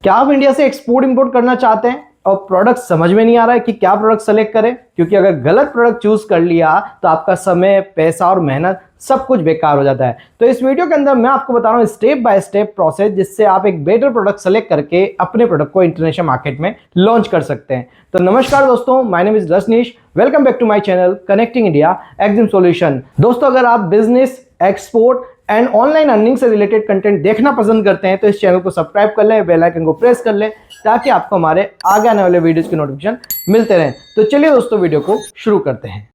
क्या आप इंडिया से एक्सपोर्ट इंपोर्ट करना चाहते हैं और प्रोडक्ट समझ में नहीं आ रहा है कि क्या प्रोडक्ट सेलेक्ट करें? क्योंकि अगर गलत प्रोडक्ट चूज कर लिया तो आपका समय, पैसा और मेहनत सब कुछ बेकार हो जाता है। तो इस वीडियो के अंदर मैं आपको बता रहा हूं स्टेप बाय स्टेप प्रोसेस, जिससे आप एक बेटर प्रोडक्ट सेलेक्ट करके अपने प्रोडक्ट को इंटरनेशनल मार्केट में लॉन्च कर सकते हैं। तो नमस्कार दोस्तों, my name is Rajneesh. Welcome back to my channel connecting India exim solution. दोस्तों, अगर आप business, export and online earning से रिलेटेड कंटेंट देखना पसंद करते हैं तो इस चैनल को सब्सक्राइब कर लें, बेल आइकन को प्रेस कर लें ताकि आपको हमारे आगे आने वाले वीडियोस की नोटिफिकेशन मिलते रहें। तो चलिए दोस्तों, वीडियो को शुरू करते हैं।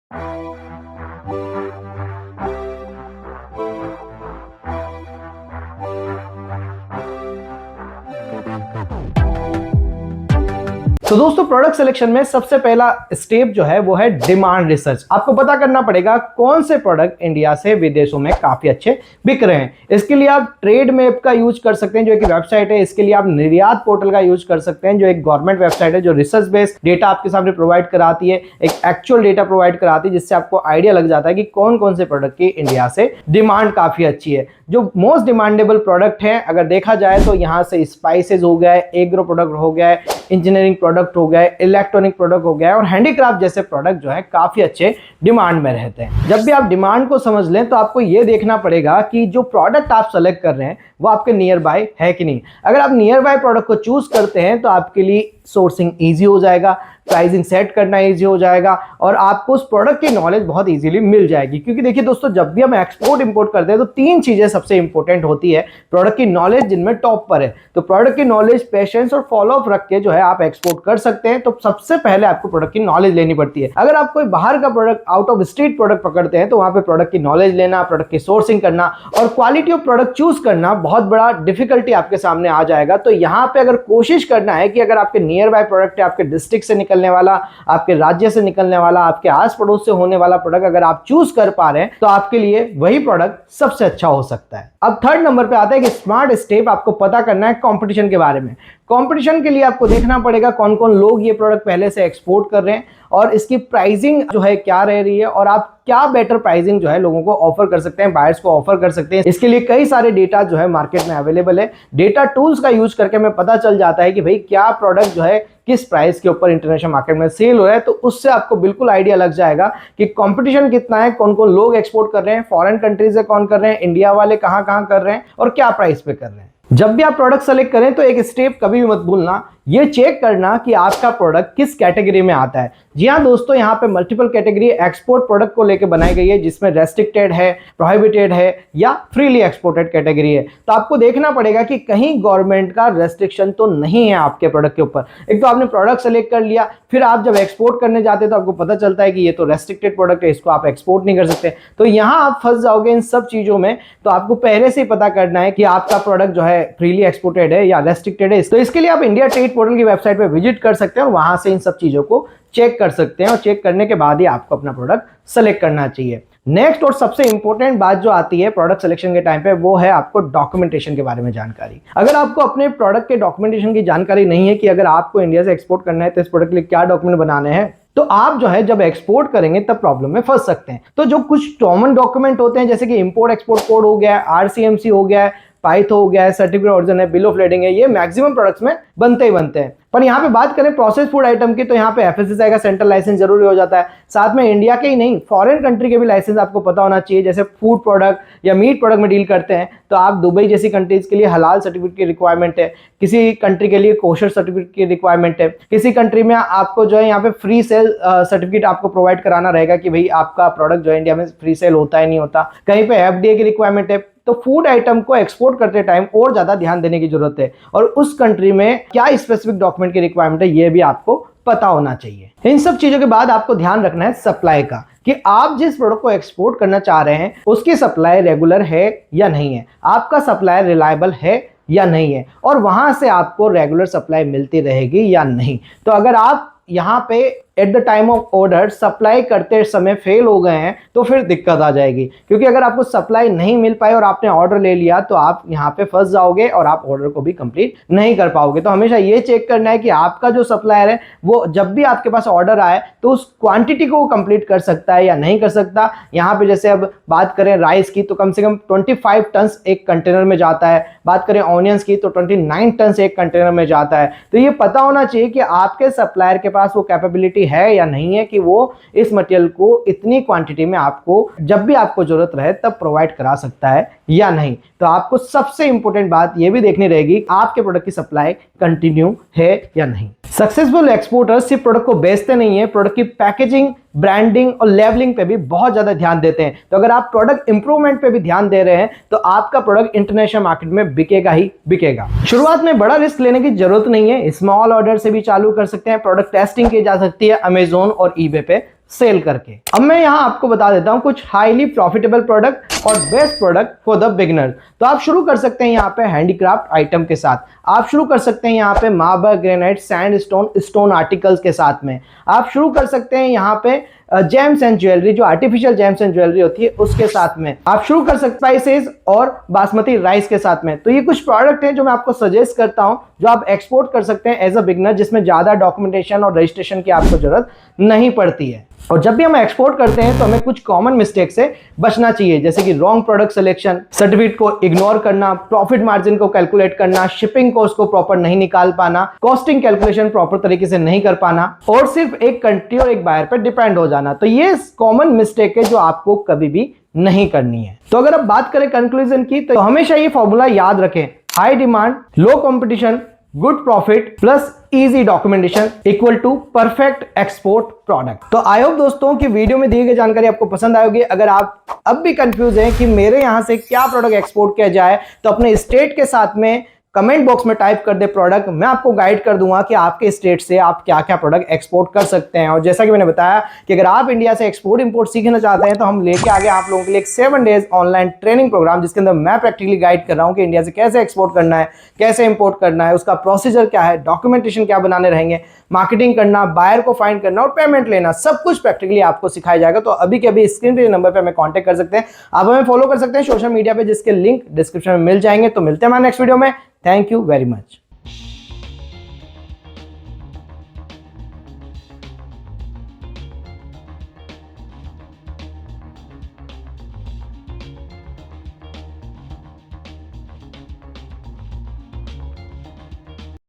तो दोस्तों, प्रोडक्ट सिलेक्शन में सबसे पहला स्टेप जो है वो है डिमांड रिसर्च। आपको पता करना पड़ेगा कौन से प्रोडक्ट इंडिया से विदेशों में काफी अच्छे बिक रहे हैं। इसके लिए आप ट्रेड मैप का यूज कर सकते हैं, जो एक वेबसाइट है। इसके लिए आप निर्यात पोर्टल का यूज कर सकते हैं, जो एक गवर्नमेंट वेबसाइट है, जो रिसर्च बेस्ड डेटा आपके सामने प्रोवाइड कराती है, एक एक्चुअल डेटा प्रोवाइड कराती है, जिससे आपको आइडिया लग जाता है कि कौन कौन से प्रोडक्ट की इंडिया से डिमांड काफी अच्छी है। जो मोस्ट डिमांडेबल प्रोडक्ट है अगर देखा जाए तो यहाँ से स्पाइसेस हो गए, एग्रो प्रोडक्ट हो गया, इंजीनियरिंग प्रोडक्ट हो गए, इलेक्ट्रॉनिक प्रोडक्ट हो गया और हैंडीक्राफ्ट जैसे प्रोडक्ट जो है काफी अच्छे डिमांड में रहते हैं। जब भी आप डिमांड को समझ लें तो आपको यह देखना पड़ेगा कि जो प्रोडक्ट आप सेलेक्ट कर रहे हैं वो आपके नियर बाय है कि नहीं। अगर आप नियर बाय प्रोडक्ट को चूज करते हैं तो आपके लिए सोर्सिंग इजी हो जाएगा, प्राइसिंग सेट करना इजी हो जाएगा और आपको उस प्रोडक्ट की नॉलेज बहुत इजीली मिल जाएगी। क्योंकि देखिए दोस्तों, जब भी हम एक्सपोर्ट इंपोर्ट करते हैं तो तीन चीजें सबसे इंपॉर्टेंट होती है प्रोडक्ट की नॉलेज, जिनमें टॉप पर है। तो प्रोडक्ट की नॉलेज, पेशेंस और फॉलोअप रख के जो है आप एक्सपोर्ट कर सकते हैं। तो सबसे पहले आपको प्रोडक्ट की नॉलेज लेनी पड़ती है। अगर आप कोई बाहर का product, out of state product पकड़ते हैं तो वहां पे प्रोडक्ट की नॉलेज लेना, प्रोडक्ट की सोर्सिंग करना और क्वालिटी ऑफ प्रोडक्ट चूज करना बहुत बड़ा डिफिकल्टी आपके सामने आ जाएगा। तो यहाँ पे अगर कोशिश करना है कि अगर आपके नियर बाय प्रोडक्ट है, आपके डिस्ट्रिक्ट से निकलने वाला, आपके राज्य से निकलने वाला, आपके आस पड़ोस से होने वाला प्रोडक्ट अगर आप चूज कर पा रहे हैं तो आपके लिए वही प्रोडक्ट सबसे अच्छा हो सकता है। अब थर्ड नंबर पे आता है कि स्मार्ट स्टेप आपको पता करना है कंपटीशन के बारे में। कंपटीशन के लिए आपको देखना पड़ेगा कौन कौन लोग ये प्रोडक्ट पहले से एक्सपोर्ट कर रहे हैं और इसकी प्राइसिंग जो है क्या रह रही है और आप क्या बेटर प्राइसिंग जो है लोगों को ऑफर कर सकते हैं, बायर्स को ऑफर कर सकते हैं। इसके लिए कई सारे डेटा जो है मार्केट में अवेलेबल है। डेटा टूल्स का यूज करके हमें पता चल जाता है कि भाई क्या प्रोडक्ट जो है किस प्राइस के ऊपर इंटरनेशनल मार्केट में सेल हो रहा है। तो उससे आपको बिल्कुल आइडिया लग जाएगा कि कंपटीशन कितना है, कौन कौन लोग एक्सपोर्ट कर रहे हैं, फॉरेन कंट्रीज से कौन कर रहे हैं, इंडिया वाले कहां कहां कर रहे हैं और क्या प्राइस पे कर रहे हैं। जब भी आप प्रोडक्ट सेलेक्ट करें तो एक स्टेप कभी भी मत भूलना, ये चेक करना कि आपका प्रोडक्ट किस कैटेगरी में आता है। जी हाँ दोस्तों, यहाँ पे मल्टीपल कैटेगरी एक्सपोर्ट प्रोडक्ट को लेकर बनाई गई है, जिसमें रेस्ट्रिक्टेड है, प्रोहिबिटेड है या फ्रीली एक्सपोर्टेड कैटेगरी है। तो आपको देखना पड़ेगा कि कहीं गवर्नमेंट का रेस्ट्रिक्शन तो नहीं है आपके प्रोडक्ट के ऊपर। एक तो आपने प्रोडक्ट सेलेक्ट कर लिया, फिर आप जब एक्सपोर्ट करने जाते हैं तो आपको पता चलता है कि ये तो रेस्ट्रिक्टेड प्रोडक्ट है, इसको आप एक्सपोर्ट नहीं कर सकते। तो यहाँ आप फंस जाओगे इन सब चीजों में। तो आपको पहले से ही पता करना है कि आपका प्रोडक्ट जो है फ्रीली एक्सपोर्टेड है या रेस्ट्रिक्टेड है। तो इसके लिए आप इंडिया ट्रेड पोर्टल की वेबसाइट पे विजिट कर सकते हैं और वहां से इन सब चीजों को चेक कर सकते हैं और चेक करने के बाद ही आपको अपना प्रोडक्ट सेलेक्ट करना चाहिए। नेक्स्ट और सबसे इंपॉर्टेंट बात जो आती है प्रोडक्ट सिलेक्शन के टाइम पे, वो है आपको डॉक्यूमेंटेशन के बारे में जानकारी। अगर आपको अपने प्रोडक्ट के डॉक्यूमेंटेशन की जानकारी नहीं है कि अगर आपको इंडिया से एक्सपोर्ट करना है तो इस प्रोडक्ट के लिए क्या डॉक्यूमेंट बनाने हैं, तो आप जो है जब एक्सपोर्ट करेंगे तब प्रॉब्लम में फंस सकते हैं। तो जो कुछ कॉमन डॉक्यूमेंट होते हैं, जैसे कि इंपोर्ट एक्सपोर्ट कोड हो गया, आरसीएमसी हो गया, पाइथो हो गया, सर्टिफिकेट ऑरिजिन है, बिल ऑफ लेडिंग है, ये मैक्सिमम प्रोडक्ट्स में बनते ही बनते हैं। पर यहाँ पे बात करें प्रोसेस फूड आइटम की, तो यहाँ पे एफएसएसआई का सेंट्रल लाइसेंस जरूरी हो जाता है। साथ में इंडिया के ही नहीं, फॉरेन कंट्री के भी लाइसेंस आपको पता होना चाहिए। जैसे फूड प्रोडक्ट या मीट प्रोडक्ट में डील करते हैं तो आप दुबई जैसी कंट्रीज के लिए हलाल सर्टिफिकेट की रिक्वायरमेंट है, किसी कंट्री के लिए कोशर सर्टिफिकेट की रिक्वायरमेंट है, किसी कंट्री में आपको जो है यहाँ पे फ्री सेल सर्टिफिकेट आपको प्रोवाइड कराना रहेगा कि भाई आपका प्रोडक्ट जो है इंडिया में फ्री सेल होता है नहीं होता, कहीं पे एफडीए की रिक्वायरमेंट है। तो फूड आइटम को एक्सपोर्ट करते टाइम और ज्यादा ध्यान देने की जरूरत है और उस कंट्री में क्या स्पेसिफिक डॉक्यूमेंट की रिक्वायरमेंट है ये भी आपको पता होना चाहिए। इन सब चीजों के बाद आपको ध्यान रखना है सप्लाई का, कि आप जिस प्रोडक्ट को एक्सपोर्ट करना चाह रहे हैं उसकी सप्लाई रेगुलर है या नहीं है, आपका सप्लाई रिलायबल है या नहीं है और वहां से आपको रेगुलर सप्लाई मिलती रहेगी या नहीं। तो अगर आप यहाँ पे at the time of order supply करते समय फेल हो गए हैं तो फिर दिक्कत आ जाएगी, क्योंकि अगर आपको सप्लाई नहीं मिल पाई और आपने ऑर्डर ले लिया तो आप यहाँ पे फंस जाओगे और आप ऑर्डर को भी कंप्लीट नहीं कर पाओगे। तो हमेशा ये चेक करना है कि आपका जो सप्लायर है वो जब भी आपके पास ऑर्डर आए तो उस क्वांटिटी को कंप्लीट कर सकता है या नहीं कर सकता। यहाँ पे जैसे अब बात करें राइस की तो कम से कम 25 टन एक कंटेनर में जाता है, बात करें ऑनियंस की तो 29 टन एक कंटेनर में जाता है। तो ये पता होना चाहिए कि आपके सप्लायर के पास वो कैपेबिलिटी है या नहीं है कि वो इस मटेरियल को इतनी क्वांटिटी में आपको जब भी आपको जरूरत रहे तब प्रोवाइड करा सकता है या नहीं। तो आपको सबसे इंपॉर्टेंट बात यह भी देखनी रहेगी आपके प्रोडक्ट की सप्लाई कंटिन्यू है या नहीं। सक्सेसफुल एक्सपोर्टर्स सिर्फ प्रोडक्ट को बेचते नहीं है, प्रोडक्ट की पैकेजिंग, ब्रांडिंग और लेवलिंग पे भी बहुत ज्यादा ध्यान देते हैं। तो अगर आप प्रोडक्ट इंप्रूवमेंट पे भी ध्यान दे रहे हैं तो आपका प्रोडक्ट इंटरनेशनल मार्केट में बिकेगा ही बिकेगा। शुरुआत में बड़ा रिस्क लेने की जरूरत नहीं है, स्मॉल ऑर्डर से भी चालू कर सकते हैं। प्रोडक्ट टेस्टिंग की जा सकती है अमेजोन और ईबे पे सेल करके। अब मैं यहां आपको बता देता हूं कुछ हाईली प्रॉफिटेबल प्रोडक्ट और best product for the beginner. तो आप शुरू कर सकते हैं यहां पे हैंडीक्राफ्ट आइटम के साथ, आप शुरू कर सकते हैं यहां पे marble, granite, sandstone, stone articles के साथ में, आप शुरू कर सकते हैं यहां पे जेम्स एंड ज्वेलरी, जो आर्टिफिशियल जेम्स एंड ज्वेलरी होती है उसके साथ में, आप शुरू कर सकते हैं स्पाइसेस और बासमती राइस के साथ में। तो ये कुछ प्रोडक्ट हैं जो मैं आपको सजेस्ट करता हूं जो आप एक्सपोर्ट कर सकते हैं एज अ बिगिनर, जिसमें ज्यादा डॉक्यूमेंटेशन और रजिस्ट्रेशन की आपको जरूरत नहीं पड़ती है। और जब भी हम एक्सपोर्ट करते हैं तो हमें कुछ कॉमन मिस्टेक से बचना चाहिए, जैसे कि रॉन्ग प्रोडक्ट सिलेक्शन, सर्टिफिकेट को इग्नोर करना, प्रॉफिट मार्जिन को कैलकुलेट करना, शिपिंग कॉस्ट को प्रॉपर नहीं निकाल पाना, कॉस्टिंग कैलकुलेशन प्रॉपर तरीके से नहीं कर पाना और सिर्फ एक कंट्री और एक बायर पर डिपेंड हो जाना। तो ये कॉमन मिस्टेक है जो आपको कभी भी नहीं करनी है। तो अगर अब बात करें कंक्लूजन की तो हमेशा ये फॉर्मूला याद रखें, high demand, low competition, good profit plus easy documentation equal to perfect export product. तो आई होप दोस्तों की वीडियो में दी गई जानकारी आपको पसंद आएगी। अगर आप अब भी कंफ्यूज हैं कि मेरे यहां से क्या प्रोडक्ट एक्सपोर्ट किया जाए तो अपने स्टेट के साथ में कमेंट बॉक्स में टाइप कर दे प्रोडक्ट, मैं आपको गाइड कर दूंगा कि आपके स्टेट से आप क्या क्या प्रोडक्ट एक्सपोर्ट कर सकते हैं। और जैसा कि मैंने बताया कि अगर आप इंडिया से एक्सपोर्ट इंपोर्ट सीखना चाहते हैं तो हम लेके आगे आप लोगों के लिए एक 7 डेज ऑनलाइन ट्रेनिंग प्रोग्राम, जिसके अंदर मैं प्रैक्टिकली गाइड कर रहा हूं कि इंडिया से कैसे एक्सपोर्ट करना है, कैसे इंपोर्ट करना है, उसका प्रोसीजर क्या है, डॉक्यूमेंटेशन क्या बनाने रहेंगे, मार्केटिंग करना, बायर को फाइंड करना और पेमेंट लेना, सब कुछ प्रैक्टिकली आपको सिखाया जाएगा। तो अभी के अभी स्क्रीन पे नंबर पे हमें कांटेक्ट कर सकते हैं, आप हमें फॉलो कर सकते हैं सोशल मीडिया पे, जिसके लिंक डिस्क्रिप्शन में मिल जाएंगे। तो मिलते हैं हमारे नेक्स्ट वीडियो में। Thank you very much.